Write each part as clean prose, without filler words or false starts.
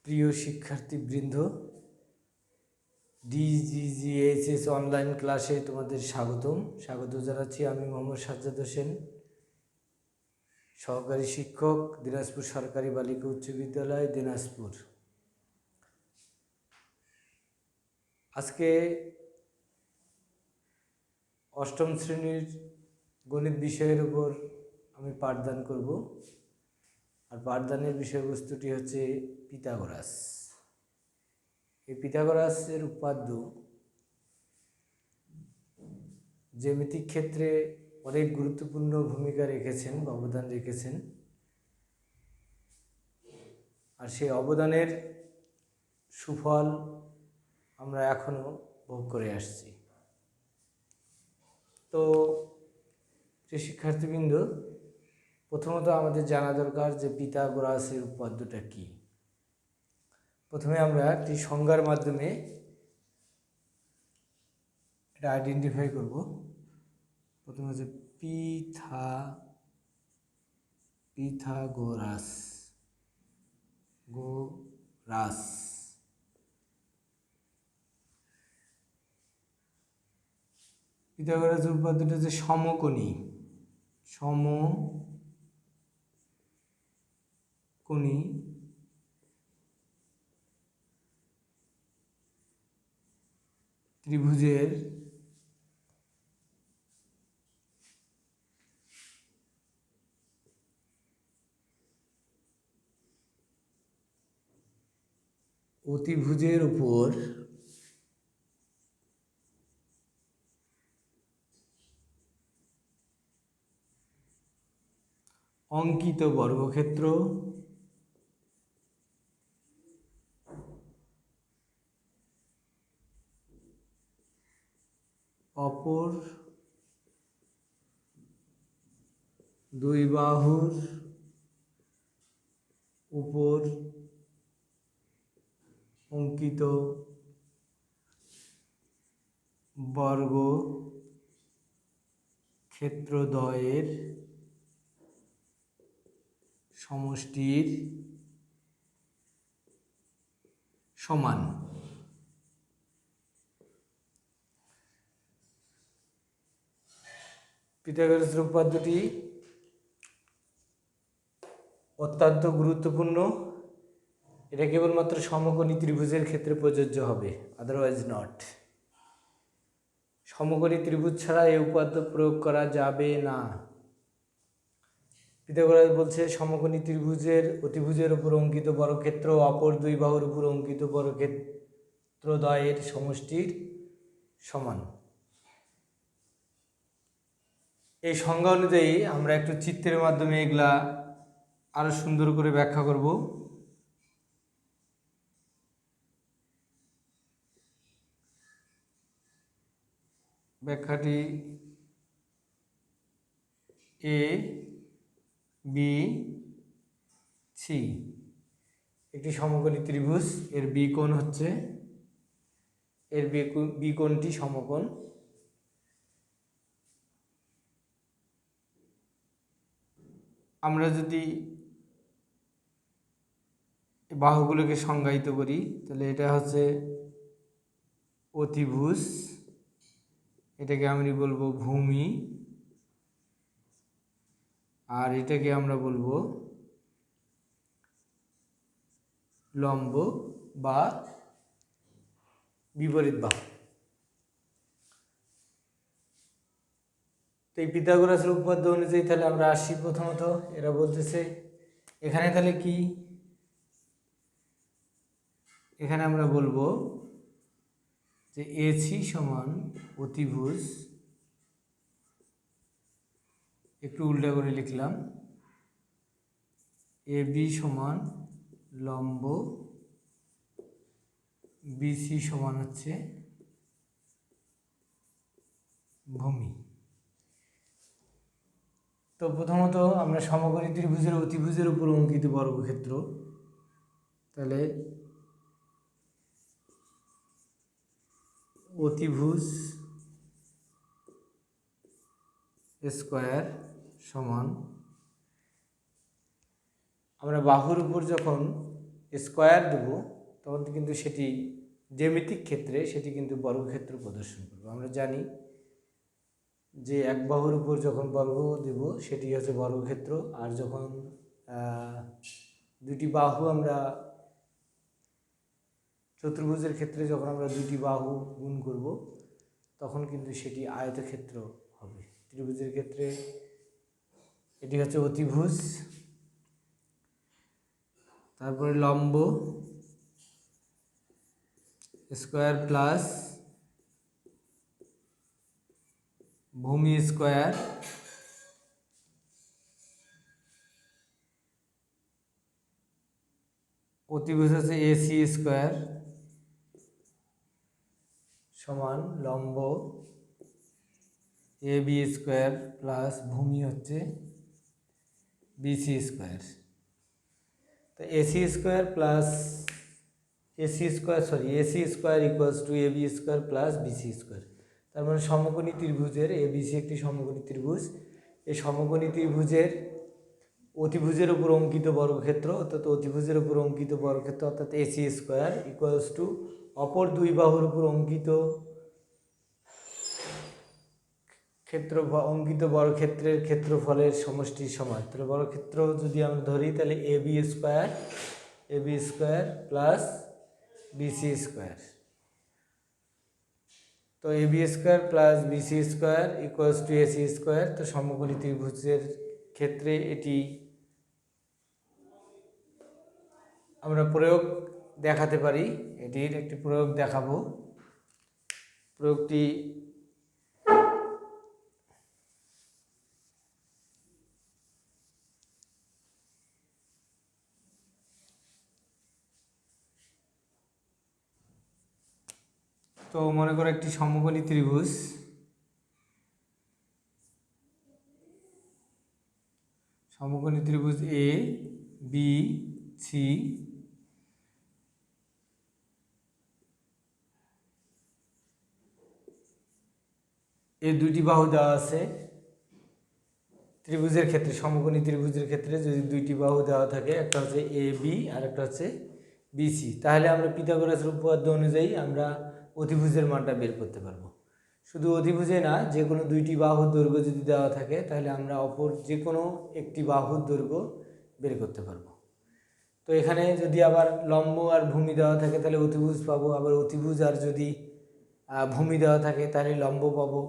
প্রিয় শিক্ষার্থীবৃন্দ, ডিজিজিএইচএস অনলাইন ক্লাসে তোমাদের স্বাগত জানাচ্ছি। আমি মোহাম্মদ সাজ্জাদ হোসেন, সহকারী শিক্ষক, দিনাজপুর সরকারি বালিকা উচ্চ বিদ্যালয়, দিনাজপুর। আজকে অষ্টম শ্রেণীর গণিত বিষয়ের উপর আমি পাঠদান করব। আর পাঠদানের বিষয়বস্তুটি হচ্ছে পিথাগোরাস। এই পিথাগোরাসের উপাদ্য জ্যামিতিক ক্ষেত্রে অনেক গুরুত্বপূর্ণ ভূমিকা রেখেছেন বা অবদান রেখেছেন, আর সেই অবদানের সুফল আমরা এখনও ভোগ করে আসছি। তো যে শিক্ষার্থীবৃন্দ, প্রথমত আমাদের জানা দরকার যে পিথাগোরাসের উপাদ্যটা কী। প্রথমে আমরা একটি সংজ্ঞার মাধ্যমে এটা আইডেন্টিফাই করব। প্রথমে হচ্ছে পিথাগোরাস পিথাগোরাসের উপাদ্যটা হচ্ছে সমকোণী ত্রিভুজের অতিভুজের উপর অঙ্কিত বর্গক্ষেত্র অপর দুই বাহুর উপর অঙ্কিত বর্গক্ষেত্রদ্বয়ের সমষ্টির সমান। পিথাগোরাসের উপাদ্যটি অত্যন্ত গুরুত্বপূর্ণ। এটা কেবলমাত্র সমকোণী ত্রিভুজের ক্ষেত্রে প্রযোজ্য হবে, আদারওয়াইজ নট। সমকোণী ত্রিভুজ ছাড়া এই উপাদ্য প্রয়োগ করা যাবে না। পিথাগোরাস বলছে সমকোণী ত্রিভুজের অতিভুজের উপর অঙ্কিত বর্গক্ষেত্র অপর দুই বাহুর উপর অঙ্কিত বর্গক্ষেত্রদ্বয়ের সমষ্টির সমান। এই সংজ্ঞা অনুযায়ী আমরা একটু চিত্রের মাধ্যমে এগুলা আরো সুন্দর করে ব্যাখ্যা করব। ব্যাখ্যাটি এ বি সি একটি সমকোণী ত্রিভুজ, এর বি কোণ হচ্ছে, এর বি কোণটি সমকোণ। আমরা যদি বাহুগুলোকে সংজ্ঞায়িত করি তাহলে এটা হচ্ছে অতিভুজ, এটাকে আমি বলবো ভূমি, আর এটাকে আমরা বলবো লম্ব বা বিপরীত বাহু। তো এই পিথাগোরাসের উপপাদ্য অনুযায়ী তাহলে আমরা আসি। প্রথমত এরা বলতেছে এখানে তাহলে কি, এখানে আমরা বলবো যে এসি সমান অতিভুজ, একটু উল্টা করে লিখলাম, এ বি সমান লম্ব, বিসি সমান হচ্ছে ভূমি। তো প্রথমত আমরা সমকোণী ত্রিভুজের অতিভুজের উপর অঙ্কিত বর্গক্ষেত্র, তাহলে অতিভুজ স্কয়ার সমান, আমরা বাহুর উপর যখন স্কোয়ার দেব, তখন কিন্তু সেটি জ্যামিতিক ক্ষেত্রে সেটি কিন্তু বর্গক্ষেত্র প্রদর্শন করবে। আমরা জানি যে এক বাহুর উপর যখন বর্গ দেব সেটি হচ্ছে বর্গক্ষেত্র, আর যখন দুটি বাহু আমরা চতুর্ভুজের ক্ষেত্রে যখন আমরা দুটি বাহু গুণ করব তখন কিন্তু সেটি আয়তক্ষেত্র হবে। ত্রিভুজের ক্ষেত্রে এটি হচ্ছে অতিভুজ, তারপরে লম্ব স্কোয়ার প্লাস ভূমি স্কোয়ার অতিভুজ হচ্ছে এসি স্কোয়ার সমান লম্ব এ বি স্কোয়ার প্লাস ভূমি হচ্ছে বিসি স্কোয়ার। তো AC square equals to A B square plus BC square. তার মানে সমকোণী ত্রিভুজের এবিসি একটি সমকোণী ত্রিভুজ। এই সমকোণী ত্রিভুজের অতিভুজের উপর অঙ্কিত বর্গক্ষেত্র অর্থাৎ অতিভুজের উপর অঙ্কিত বর্গক্ষেত্র অর্থাৎ এসি স্কোয়ার ইকুয়ালস টু অপর দুই বাহুর উপর অঙ্কিত বর্গক্ষেত্রের ক্ষেত্রফলের সমষ্টির সমান। তাহলে বর্গক্ষেত্র যদি আমরা ধরি তাহলে A B square plus BC square. তো A B square plus BC square equals to AC square. তো সমকোণী ত্রিভুজের ক্ষেত্রে এটি আমরা প্রয়োগ দেখাতে পারি। এটির একটি প্রয়োগ দেখাবো। প্রয়োগটি তো মনে করো একটি সমকোণী ত্রিভুজ, এ বি সি এর দুইটি বাহু দেওয়া আছে। ত্রিভুজের ক্ষেত্রে সমকোণী ত্রিভুজের ক্ষেত্রে যদি দুইটি বাহু দেওয়া থাকে, একটা হচ্ছে এ বি আর একটা হচ্ছে বিসি, তাহলে আমরা পিথাগোরাসের উপপাদ্য অনুযায়ী আমরা অতিভুজের মানটা বের করতে পারবো। শুধু অতিভুজে না, যে কোনো দুইটি বাহুর দৈর্ঘ্য যদি দেওয়া থাকে তাহলে আমরা অপর যে কোনো একটি বাহুর দৈর্ঘ্য বের করতে পারবো। তো এখানে যদি আবার লম্ব আর ভূমি দেওয়া থাকে তাহলে অতিভুজ পাবো, আবার অতিভুজ আর যদি ভূমি দেওয়া থাকে তাহলে লম্ব পাবো,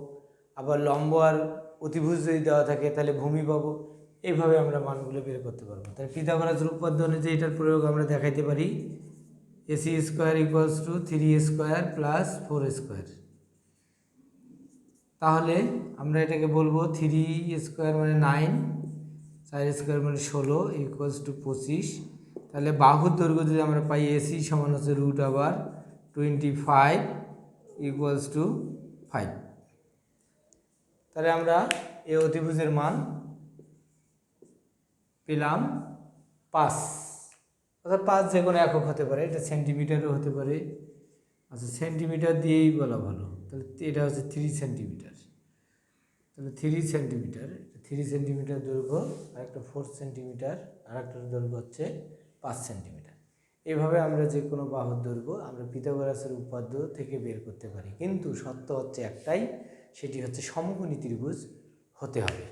আবার লম্ব আর অতিভুজ যদি দেওয়া থাকে তাহলে ভূমি পাবো। এইভাবে আমরা মানগুলো বের করতে পারবো। তাহলে পিথাগোরাসের উপপাদ্য অনুযায়ী এটার প্রয়োগ আমরা দেখাইতে পারি। AC square equals two 3 square plus 4 square. তাহলে আমরা এটাকে বলবো 3 স্কোয়ার মানে 9, 4 স্কোয়ার মানে 16 ইকুয়ালস টু 25। তাহলে বাহুর দৈর্ঘ্য যদি আমরা পাই এসি সমান হচ্ছে √25 ইকুয়ালস টু 5। তাহলে আমরা এই অতিভুজের মান পেলাম 5, অর্থাৎ 5 যে কোনো একক হতে পারে, এটা সেন্টিমিটারও হতে পারে। আচ্ছা, সেন্টিমিটার দিয়েই বলা ভালো। তাহলে এটা হচ্ছে 3 সেন্টিমিটার। তাহলে 3 সেন্টিমিটার দৈর্ঘ্য, আর একটা 4 সেন্টিমিটার, আর একটা দৈর্ঘ্য হচ্ছে 5 সেন্টিমিটার। এইভাবে আমরা যে কোনো বাহুর দৈর্ঘ্য আমরা পিথাগোরাসের উপপাদ্য থেকে বের করতে পারি। কিন্তু শর্ত হচ্ছে একটাই, সেটি হচ্ছে সমকোণী ত্রিভুজ হতে হবে।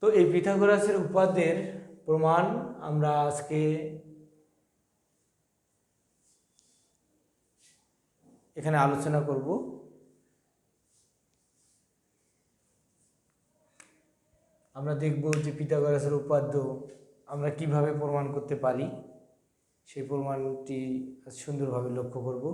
তো এই পিথাগোরাসের উপপাদ্যের প্রমাণ আমরা আজকে এখানে আলোচনা করব। আমরা দেখব যে পিথাগোরাসের উপপাদ্য আমরা কিভাবে প্রমাণ করতে পারি, সেই প্রমাণটি সুন্দরভাবে লক্ষ্য করব।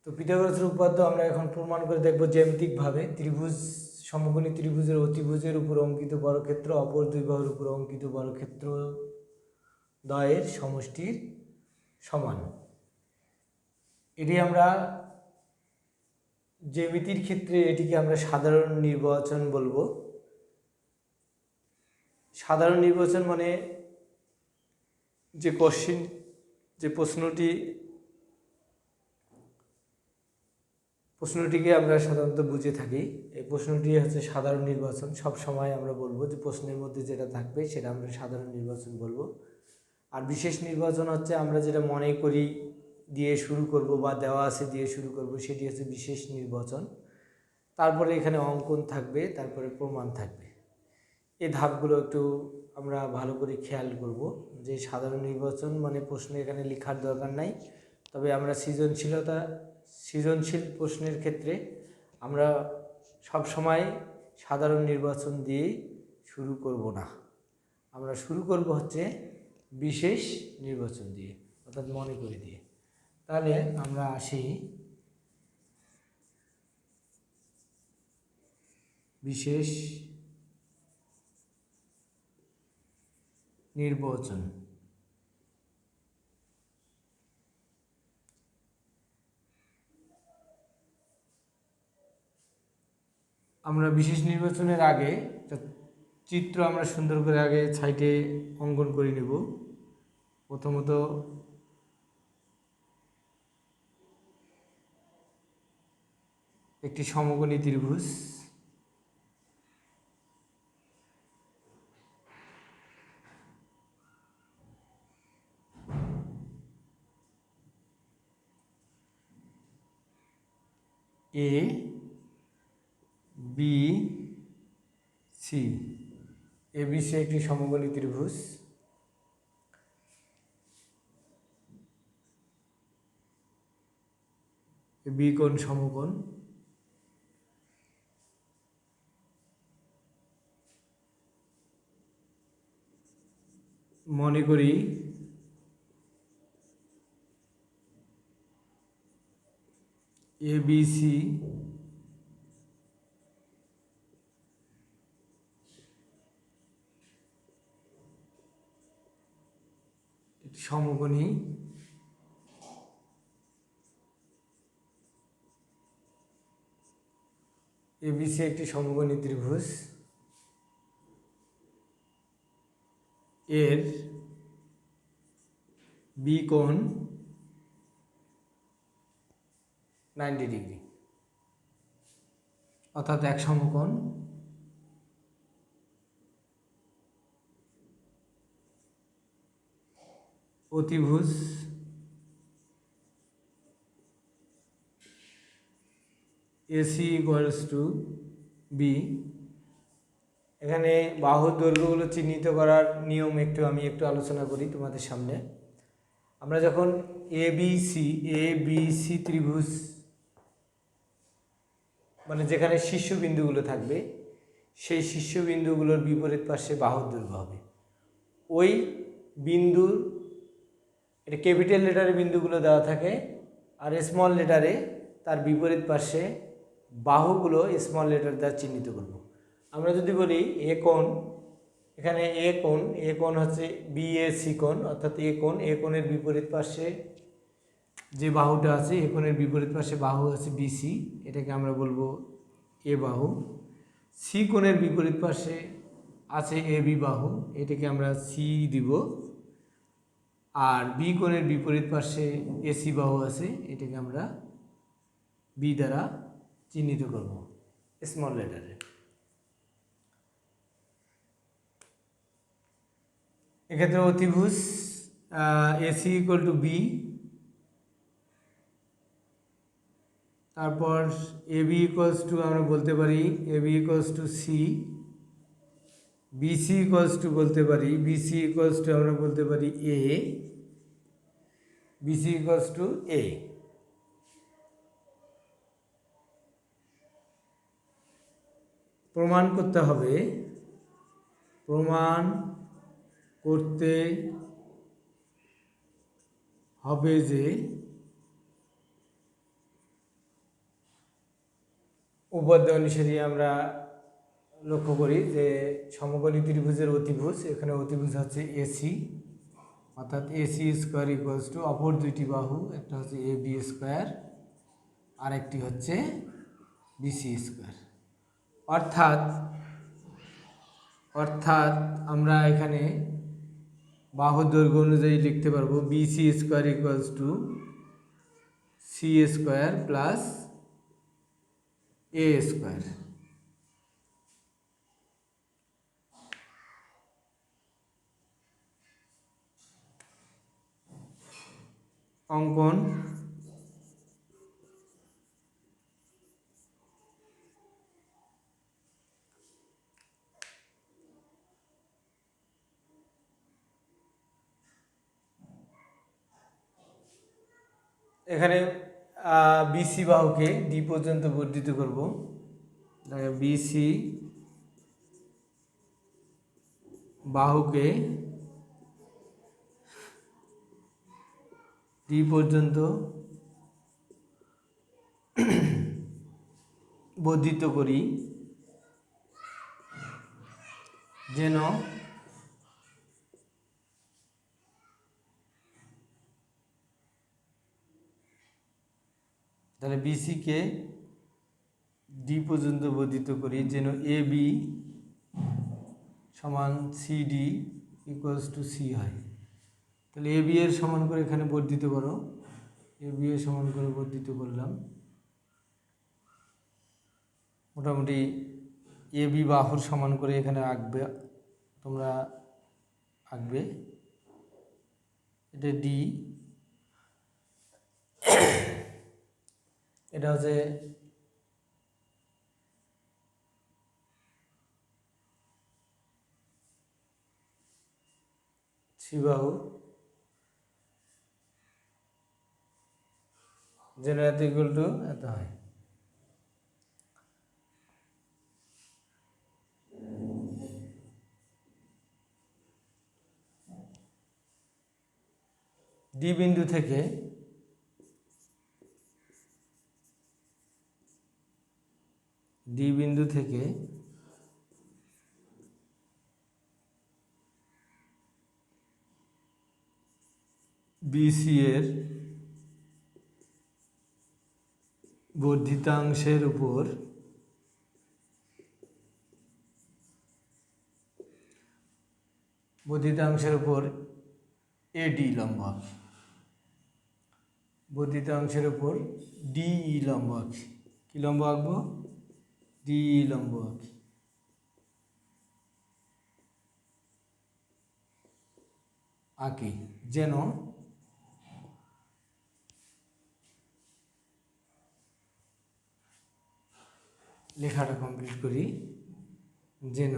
তো পিথাগোরাসের উপপাদ্য আমরা এখন প্রমাণ করে দেখব জ্যামিতিকভাবে। সমকোণী ত্রিভুজের অতিভুজের উপর অঙ্কিত বর্গক্ষেত্র অপর দুই বাহুর উপর অঙ্কিত বর্গক্ষেত্র দ্বয়ের সমষ্টির সমান। এটি আমরা জ্যামিতির ক্ষেত্রে এটিকে আমরা সাধারণ নির্বাচন বলবো। সাধারণ নির্বাচন মানে যে প্রশ্নটি প্রশ্নটিকে আমরা সাধারণত বুঝে থাকি। এই প্রশ্নটি হচ্ছে সাধারণ নির্বাচন। সব সময় আমরা বলবো যে প্রশ্নের মধ্যে যেটা থাকবে সেটা আমরা সাধারণ নির্বাচন বলবো। আর বিশেষ নির্বাচন হচ্ছে আমরা যেটা মনে করি দিয়ে শুরু করব বা দেওয়া আছে দিয়ে শুরু করব, সেটি হচ্ছে বিশেষ নির্বাচন। তারপরে এখানে অঙ্কন থাকবে, তারপরে প্রমাণ থাকবে। এই ধাপগুলো একটু আমরা ভালো করে খেয়াল করব। যে সাধারণ নির্বাচন মানে প্রশ্ন এখানে লেখার দরকার নাই, তবে আমরা সৃজনশীল প্রশ্নের ক্ষেত্রে আমরা সব সময় সাধারণ নির্বাচন দিয়ে শুরু করব না, আমরা শুরু করব হচ্ছে বিশেষ নির্বাচন দিয়ে, অর্থাৎ মনে করে দিয়ে। তাহলে আমরা আসি বিশেষ নির্বাচন। আমরা বিশেষ নির্বাচনের আগে একটা চিত্র আমরা সুন্দর করে আগে সাইটে অঙ্কন করে নেব। প্রথমত একটি সমকোণী ত্রিভুজ, এ বি সি। এবিসি একটি সমকোণী ত্রিভুজ। বি কোণ সমকোণ। মনে করি এবিসি সমকোণী এবিসি একটি সমকোণী ত্রিভুজ। এর বি কোণ 90 ডিগ্রি, অর্থাৎ এক সমকোণ। অতিভুজ AC ইকুয়ালস টু বি। এখানে বাহুর দৈর্ঘ্যগুলো চিহ্নিত করার নিয়ম আমি একটু আলোচনা করি তোমাদের সামনে। আমরা যখন এবিসি ত্রিভুজ মানে যেখানে শীর্ষবিন্দুগুলো থাকবে, সেই শীর্ষবিন্দুগুলোর বিপরীত পাশে বাহুর দৈর্ঘ্য হবে। ওই বিন্দুর, এটা ক্যাপিটাল লেটারে বিন্দুগুলো দেওয়া থাকে, আর স্মল লেটারে তার বিপরীত পাশে বাহুগুলো স্মল লেটার দ্বারা চিহ্নিত করব। আমরা যদি বলি এ কোণ, এখানে এ কোণ হচ্ছে বিএসি কোণ, অর্থাৎ এ কোণের বিপরীত পাশে যে বাহুটা আছে, এ কোণের বিপরীত পাশে বাহু আছে বিসি, এটাকে আমরা বলবো এ বাহু। সি কোণের বিপরীত পাশে আছে এবি বাহু, এটাকে আমরা সি দিব। আর বি কোণের বিপরীত পাশে এসি বাহু আছে, এটাকে আমরা বি দ্বারা চিহ্নিত করব স্মল লেটারে। এক্ষেত্রে অতিভুজ এসি ইকুয়াল টু বি, তারপর এবি ইকুয়ালস টু আমরা বলতে পারি AB equals to C, BC equals to বলতে পারি বিসি ইকুয়ালস টু আমরা বলতে পারি A, BC equals to A. প্রমাণ করতে হবে, প্রমাণ করতে হবে যে উপাদ্য অনুসারে আমরা লক্ষ্য করি যে সমকোণী ত্রিভুজের অতিভুজ, এখানে অতিভুজ হচ্ছে এসি, অর্থাৎ এসি স্কোয়ার ইকুয়ালস টু অপর দুইটি বাহু, একটা হচ্ছে এ বি স্কোয়ার আর একটি হচ্ছে বিসি স্কোয়ার। অর্থাৎ আমরা এখানে বাহুর দৈর্ঘ্য অনুযায়ী লিখতে পারবো BC square equals to C square plus A square. অঙ্কন এখানে বিসি বাহুকে ডি পর্যন্ত বর্ধিত করব। বিসি বাহুকে ডি পর্যন্ত বর্ধিত করি যেন তাহলে বিসিকে ডি পর্যন্ত বর্ধিত করি যেন এ বি সমান সিডি ইকুয়ালস টু সি হয়। তাহলে এ বি এর সমান করে এখানে বর্ধিত করো, এ বি এর সমান করে বর্ধিত করলাম। মোটামুটি এ বি বাহুর সমান করে এখানে আঁকবে, তোমরা আঁকবে। এটা ডি, এটা হচ্ছে সি বাহু, যেন এত ইকুয়াল টু এত হয়। ডি বিন্দু থেকে বিসি এর বর্ধিতাংশের উপর এডি লম্ব আঁকি, বর্ধিতাংশের উপর ডিই লম্ব আঁকি। কি লম্ব আঁকবো? ডিই লম্ব আঁকি। যেন লেখাটা কমপ্লিট করি, যেন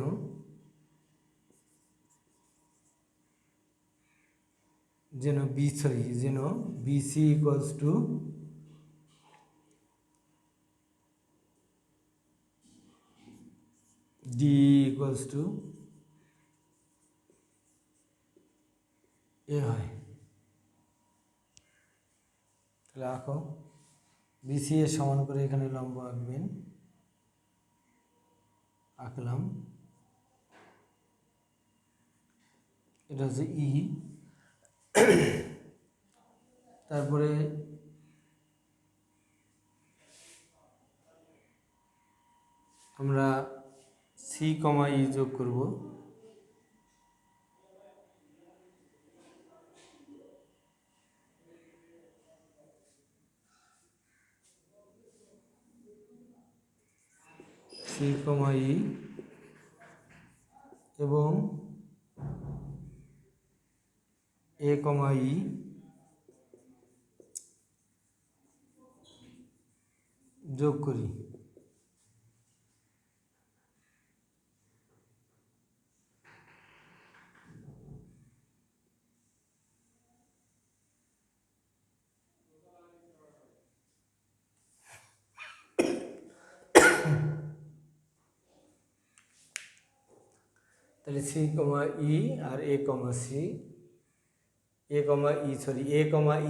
BC equals to D equals to A হয়। তাহলে আঁকো, বিসি এর সমান করে এখানে লম্ব আঁকবেন, আঁকলাম। এটা হচ্ছে ই। তারপরে আমরা সি কমা ই যোগ করব। সি কমা ই এবং এ কমা ই যোগ করি। তাহলে সি কমা ই আর এ কমা সি, এ কমা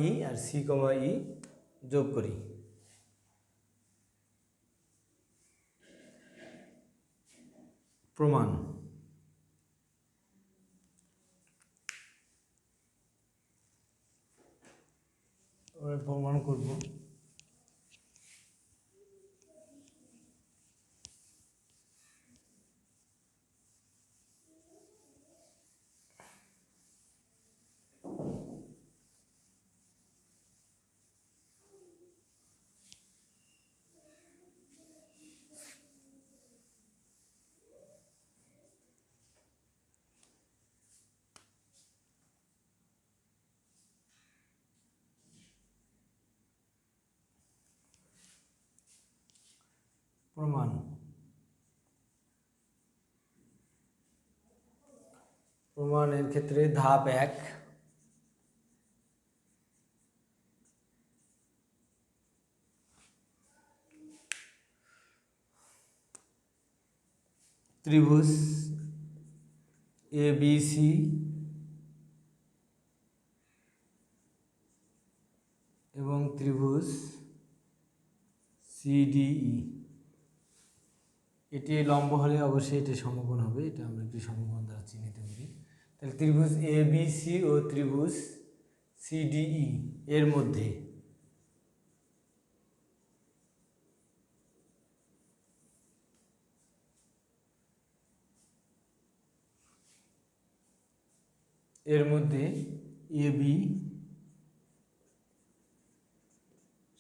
ই আর সি কমা ই যোগ করি। প্রমাণ। প্রমাণ করব। প্রমাণ প্রমাণের ক্ষেত্রে ধাপ 1, ত্রিভুজ ABC এবং ত্রিভুজ CDE, এটি লম্ব হলে অবশ্যই এটি সমকোণ হবে, এটা আমরা একটি সমকোণ দ্বারা চিহ্নিত করি। তাহলে ত্রিভুজ ABC ও ত্রিভুজ CDE এর মধ্যে AB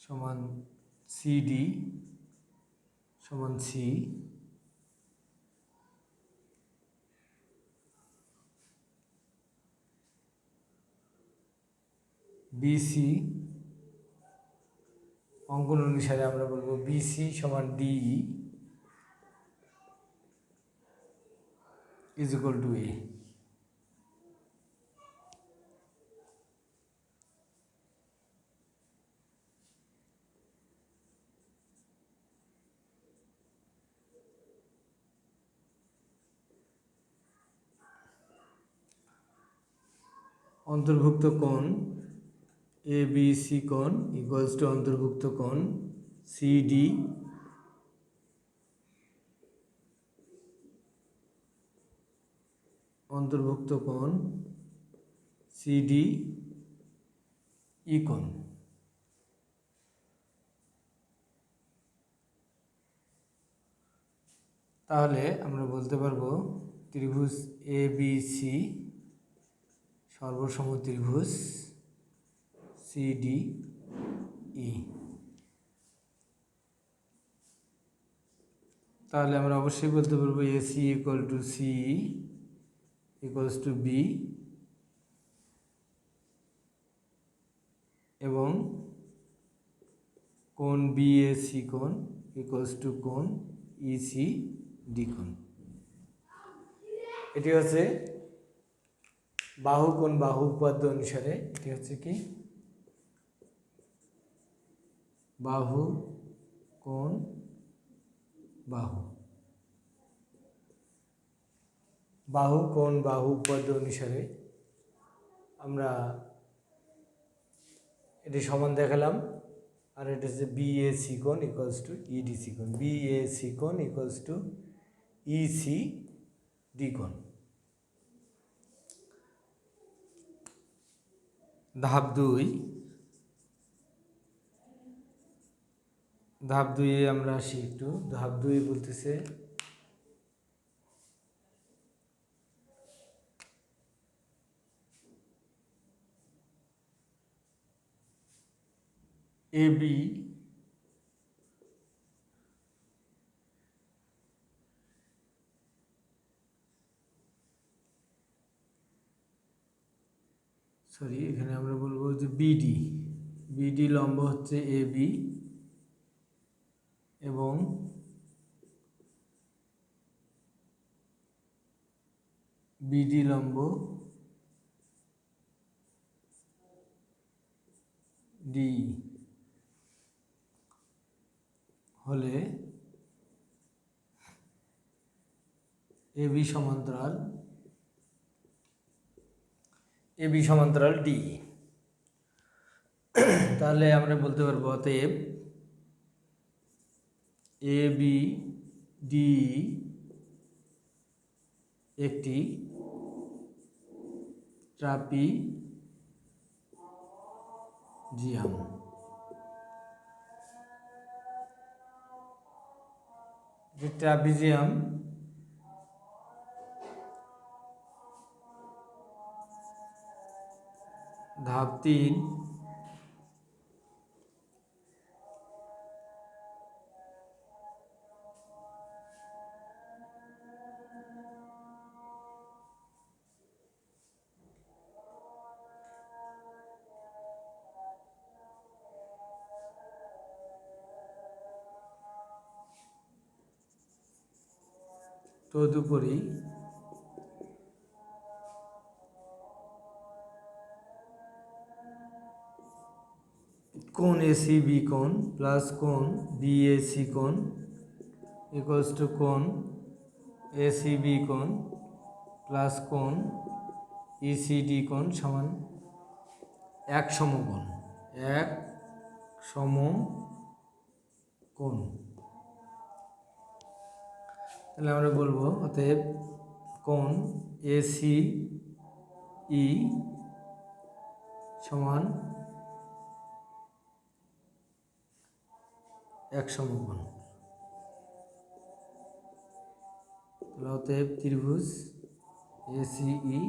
সমান CD সমান C, BC অঙ্কন অনুসারে আমরা বলবো BC সমান DE is equal to A। অন্তর্ভুক্ত কোণ ABC কোণ ইকুয়ালস টু অন্তর্ভুক্ত কোণ CD অন্তর্ভুক্ত কোণ CDE কোণ। তাহলে আমরা বলতে পারবো ত্রিভুজ ABC সর্বসম ত্রিভুজ CDE। তাহলে আমরা অবশ্যই বলতে পারবো AC equal to CE equals to B এবং কোণ BAC কোণ ইকুয়ালস টু কোণ ECD কোণ। এটি হচ্ছে বাহু কোণ বাহু উপপাদ্য অনুসারে এটি হচ্ছে কি বাহু কোণ বাহু বাহু কোণ বাহু উপপাদ্য অনুসারে আমরা এটি সমান দেখালাম। আর এটা হচ্ছে BAC কোণ ইকুয়ালস টু EDC কোণ, BAC কোণ ইকুয়ালস টু ECD কোণ। ধাপ 2 আমরা আসি একটু। ধাপ 2 বলতেছে AB এখানে আমরা বলবো যে BD লম্ব হচ্ছে AB এবং BD লম্ব DE হলে AB সমান্তরাল DE। তাহলে আমরা বলতে পারবো অতএব ABDE একটি ট্রাপিজিয়াম। ট্রাপিজিয়াম ধাপ 3 ধাপ তদুপরি কোণ এসিবি কোণ প্লাস কোণ বিএসি কোণ ইকুয়ালস টু কোণ এসিবি কোণ প্লাস কোণ ইসিডি কোণ সমান এক সমকোণ, এক সমকোণ। তাহলে আমরা বলবো অতএব কোণ এসিই সমান এক সমকোণ। তাহলে অতএব ত্রিভুজ এসিই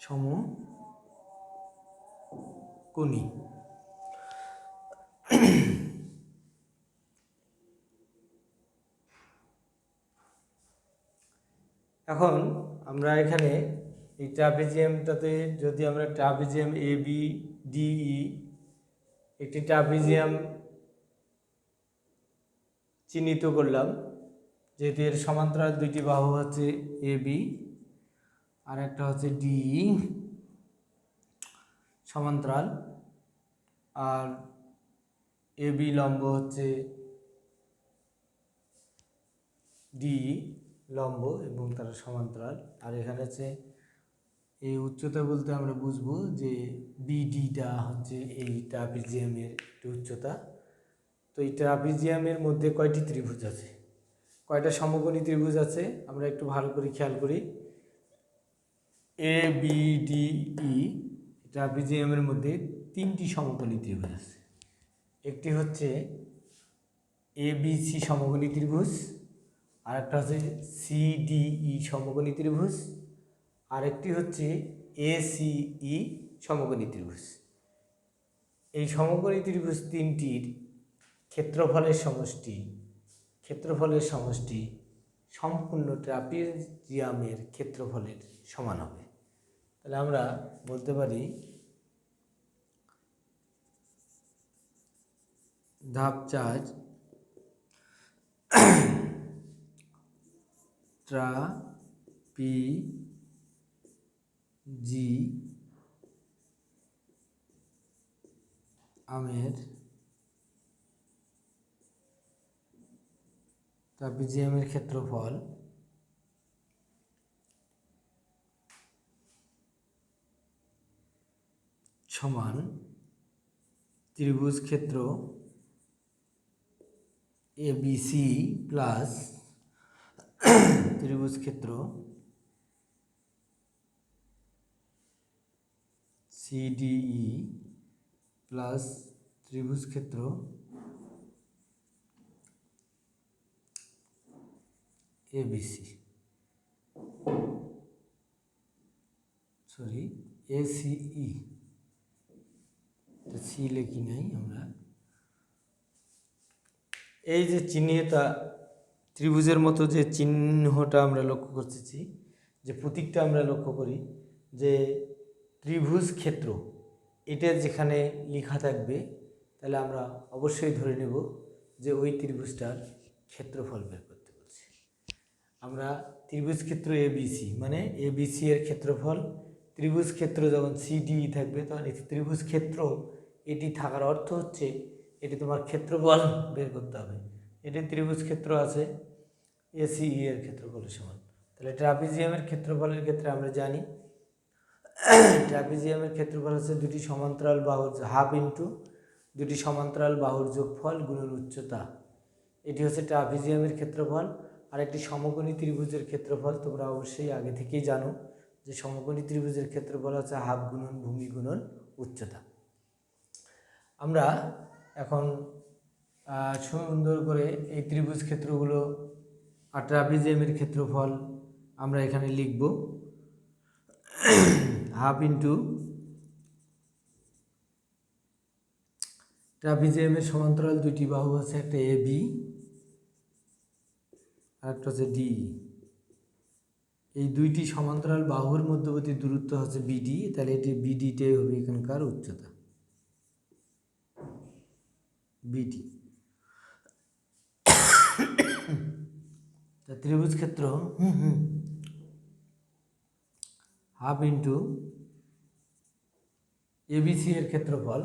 সমকোণী। এখন আমরা এখানে এই ট্রাপিজিয়ামটাতে যদি আমরা ট্রাপিজিয়াম এ বি ডিই একটি ট্রাপিজিয়াম চিহ্নিত করলাম, যেহেতু এর সমান্তরাল দুইটি বাহু হচ্ছে এ বি আর একটা হচ্ছে ডিই সমান্তরাল, আর এ বি লম্ব হচ্ছে ডিই লম্ব এবং তারা সমান্তরাল। আর এখানে হচ্ছে এই উচ্চতা বলতে আমরা বুঝবো যে বিডিটা হচ্ছে এই ট্রাপিজিয়ামের একটি উচ্চতা। তো এই ট্রাপিজিয়ামের মধ্যে কয়টি ত্রিভুজ আছে, কয়টা সমকোণী ত্রিভুজ আছে আমরা একটু ভালো করে খেয়াল করি। এ বি ডি ই ট্রাপিজিয়ামের মধ্যে তিনটি সমকোণী ত্রিভুজ আছে। একটি হচ্ছে এ বি সি সমকোণী ত্রিভুজ, আর একটা হচ্ছে সিডিই সমকোণী ত্রিভুজ, আরেকটি হচ্ছে এসিই সমকোণী ত্রিভুজ। এই সমকোণী ত্রিভুজ তিনটির ক্ষেত্রফলের সমষ্টি সম্পূর্ণ ট্রাপিজিয়ামের ক্ষেত্রফলের সমান হবে। তাহলে আমরা বলতে পারি ধাপ 4 ট্রাপিজিয়ামের ক্ষেত্রফল সমান ত্রিভুজ ক্ষেত্র এবিসি প্লাস ত্রিভুজ ক্ষেত্র সিডিই প্লাস ত্রিভুজ ক্ষেত্র এবিসি এসিই, সি লিখি নাই আমরা। এই যে চিহ্নিত ত্রিভুজের মতো যে চিহ্নটা আমরা লক্ষ্য করতেছি, যে প্রতীকটা আমরা লক্ষ্য করি, যে ত্রিভুজ ক্ষেত্র এটা যেখানে লেখা থাকবে তাহলে আমরা অবশ্যই ধরে নেব যে ওই ত্রিভুজটার ক্ষেত্রফল বের করতে বলছি। আমরা ত্রিভুজ ক্ষেত্র এবিসি মানে এবিসি এর ক্ষেত্রফল, ত্রিভুজ ক্ষেত্র যখন সিডিই থাকবে তখন এই ত্রিভুজ ক্ষেত্র এটি থাকার অর্থ হচ্ছে এটি তোমার ক্ষেত্রফল বের করতে হবে। এটি ত্রিভুজ ক্ষেত্র আছে, এসিই এর ক্ষেত্রফলের সমান। তাহলে ট্রাপিজিয়ামের ক্ষেত্রফলের ক্ষেত্রে আমরা জানি ট্রাপিজিয়ামের ক্ষেত্রফল হচ্ছে দুটি সমান্তরাল বাহুর হাফ ইন্টু দুটি সমান্তরাল বাহুর যোগফল গুণন উচ্চতা। এটি হচ্ছে ট্রাপিজিয়ামের ক্ষেত্রফল। আর একটি সমকোণী ত্রিভুজের ক্ষেত্রফল তোমরা অবশ্যই আগে থেকেই জানো যে সমকোণী ত্রিভুজের ক্ষেত্রফল হচ্ছে হাফ গুণন ভূমি গুণন উচ্চতা। আমরা এখন সুন্দর করে এই ত্রিভুজ ক্ষেত্রগুলো আর ট্রাপিজিয়ামের ক্ষেত্রফল আমরা এখানে লিখব হাফ ইন্টু ট্রাপিজিয়ামের সমান্তরাল দুইটি বাহু আছে, একটা এ বি আর একটা হচ্ছে ডি। এই দুইটি সমান্তরাল বাহুর মধ্যবর্তী দূরত্ব হচ্ছে বিডি, তাহলে এটি বিডিটাই হবে এখানকার উচ্চতা। বিডি। ত্রিভুজ ক্ষেত্র হাফ ইন্টু এবিসি এর ক্ষেত্রফল,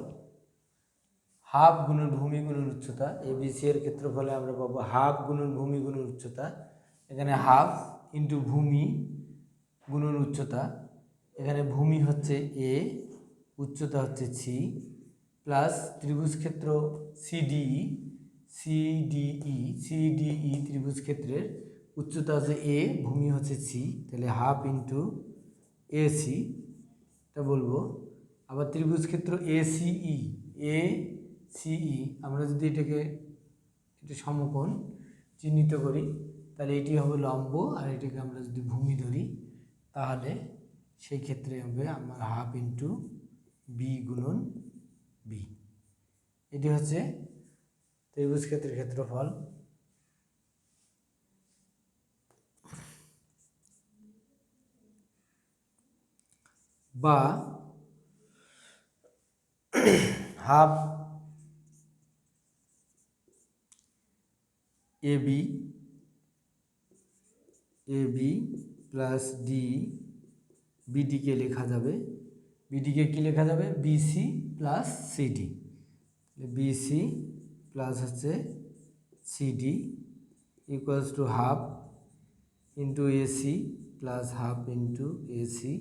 হাফ গুণন ভূমি গুণন উচ্চতা। এবিসি এর ক্ষেত্রফলে আমরা পাবো হাফ গুণন ভূমি গুণন উচ্চতা। এখানে হাফ ইন্টু ভূমি গুণন উচ্চতা, এখানে ভূমি হচ্ছে এ, উচ্চতা হচ্ছে সি, প্লাস ত্রিভুজ ক্ষেত্র সিডিই ত্রিভুজ ক্ষেত্রের উচ্চতা হচ্ছে এ, ভূমি হচ্ছে সি, তাহলে হাফ ইন্টু এসি এটা বলবো। আবার ত্রিভুজ ক্ষেত্র এসিই আমরা যদি এটাকে একটু সমকোণ চিহ্নিত করি তাহলে এটি হবে লম্ব, আর এটাকে আমরা যদি ভূমি ধরি তাহলে সেই ক্ষেত্রে হবে আমার হাফ ইন্টু বি গুণন বি। এটি হচ্ছে ত্রিভুজ ক্ষেত্রের ক্ষেত্রফল। বা হাফ এবি প্লাস ডি, বিডিকে লেখা যাবে, বিডিকে কি লেখা যাবে, BC plus CD. BC plus হচ্ছে CD equals to half into AC plus half into AC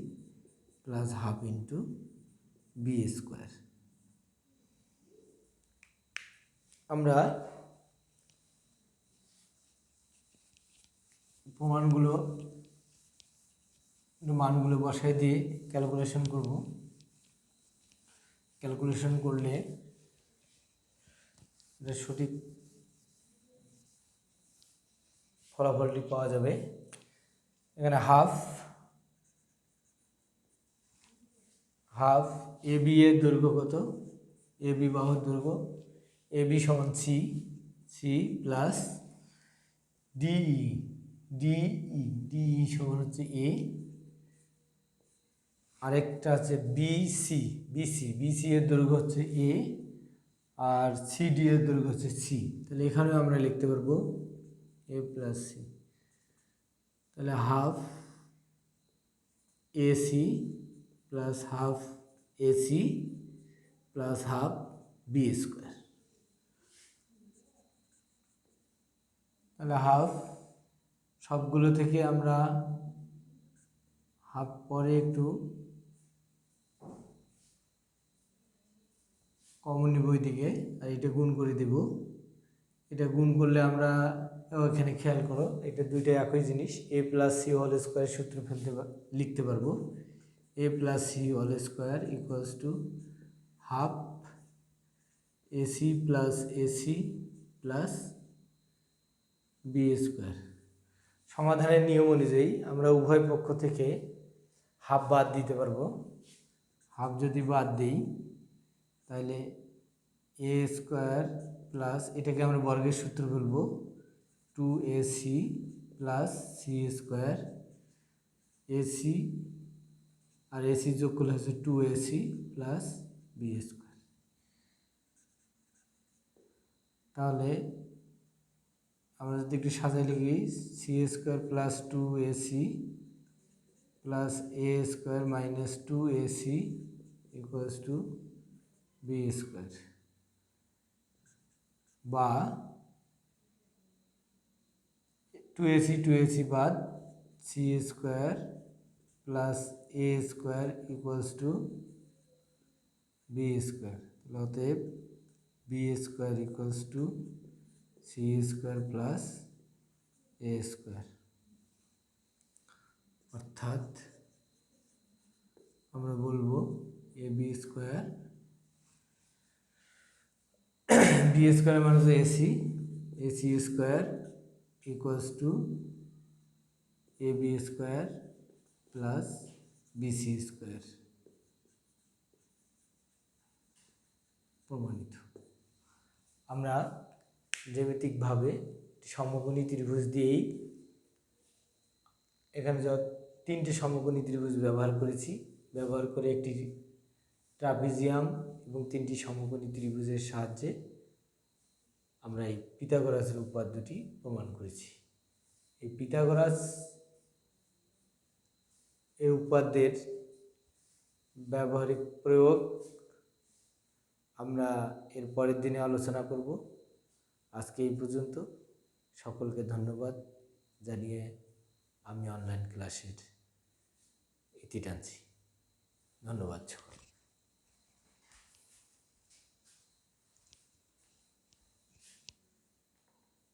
plus half into B square. আমরা প্রমাণগুলো মানগুলো বসাই দিয়ে ক্যালকুলেশন করব। ক্যালকুলেশন করলে এটা সঠিক ফলাফলটি পাওয়া যাবে। এখানে হাফ এবি এর দৈর্ঘ্য কত, এবি বাহুর দৈর্ঘ্য, এবি সমান সি প্লাস ডিই সমান হচ্ছে এ, আরেকটা আছে বিসি এর দৈর্ঘ্য হচ্ছে এ, আর সিডি এর দৈর্ঘ্য হচ্ছে সি। তাহলে এখানেও আমরা লিখতে পারবো এ প্লাস সি। তাহলে half AC plus half AC plus half B square. তাহলে হাফ সবগুলো থেকে আমরা হাফ পরে একটু কমন নিব দিকে, আর এটা গুণ করে দেব। এটা গুণ করলে আমরা এখানে খেয়াল করো, এটা দুইটা একই জিনিস, A plus C whole square সূত্র লিখতে পারবো। A plus C whole square equals to half AC plus B square. সমাধানের নিয়ম অনুযায়ী আমরা উভয় পক্ষ থেকে হাফ বাদ দিতে পারবো। হাফ যদি বাদ দিই তাহলে এ স্কোয়ার প্লাস, এটাকে আমরা বর্গের সূত্র বলবো, 2ac plus C square, AC আর এসি যোগ করলে হচ্ছে 2ac প্লাস বি স্কোয়ার। তাহলে আমরা যদি একটু সাজাই লিখি, C square plus 2ac plus A square minus 2ac equals to B square, বা 2ac বাদ C square plus A square equals to B square. অতএব B square equals to C square plus A square. অর্থাৎ আমরা বলবো A B square মানে হচ্ছে AC square equals to A B square plus BC square. প্রমাণিত। আমরা জ্যামিতিকভাবে সমকোণী ত্রিভুজ দিয়েই এখানে যা তিনটে সমকোণী ত্রিভুজ ব্যবহার করে একটি ট্রাপিজিয়াম এবং তিনটি সমকোণী ত্রিভুজের সাহায্যে আমরা এই পিথাগোরাসের উপপাদ্যটি প্রমাণ করেছি। এই পিথাগোরাস এই উপপাদ্যের ব্যবহারিক প্রয়োগ আমরা এর পরের দিনে আলোচনা করব। আজকে এই পর্যন্ত। সকলকে ধন্যবাদ জানিয়ে আমি অনলাইন ক্লাসের ইতি টানছি। ধন্যবাদ সকলকে।